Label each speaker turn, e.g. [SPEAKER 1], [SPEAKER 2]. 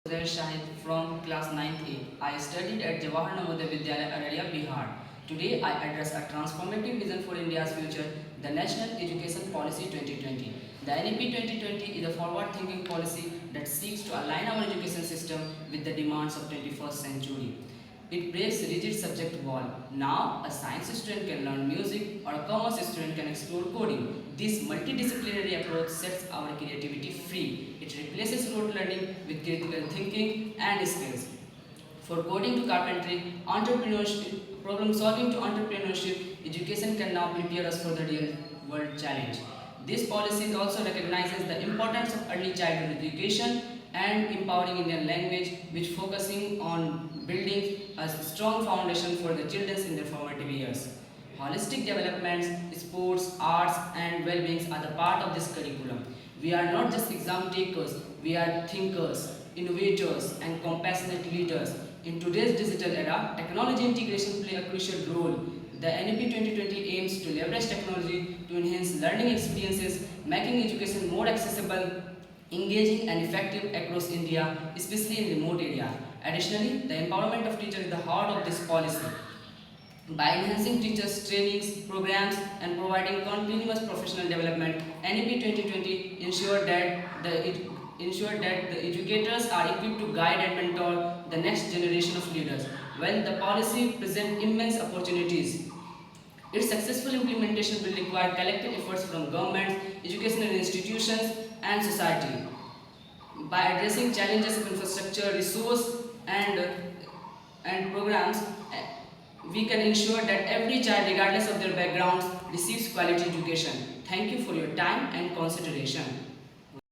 [SPEAKER 1] Uday Shahid from class 9th A. I studied at Jawahar Navodaya Vidyalaya, Araria, Bihar. Today I address a transformative vision for India's future, the National Education Policy 2020. The NEP 2020 is a forward-thinking policy that seeks to align our education system with the demands of 21st century. It breaks rigid subject wall. Now, a science student can learn music or a commerce student can explore coding. This multidisciplinary approach sets our creativity free. It replaces rote learning with critical thinking and skills. For coding to carpentry, entrepreneurship, problem solving to entrepreneurship, education can now prepare us for the real world challenge. This policy also recognizes the importance of early childhood education and empowering Indian language, which focusing on building a strong foundation for the children in their formative years. Holistic developments, sports, arts, and well-being are the part of this curriculum. We are not just exam takers, we are thinkers, innovators, and compassionate leaders. In today's digital era, technology integration plays a crucial role. The NEP 2020 aims to leverage technology to enhance learning experiences, making education more accessible, engaging and effective across India, especially in remote areas. Additionally, the empowerment of teachers is the heart of this policy. By enhancing teachers' trainings, programs, and providing continuous professional development, NEP 2020 ensured that the educators are equipped to guide and mentor the next generation of leaders. While the policy presents immense opportunities, its successful implementation will require collective efforts from governments, educational institutions, and society. By addressing challenges of infrastructure, resource, and programs, we can ensure that every child, regardless of their backgrounds, receives quality education. Thank you for your time and consideration.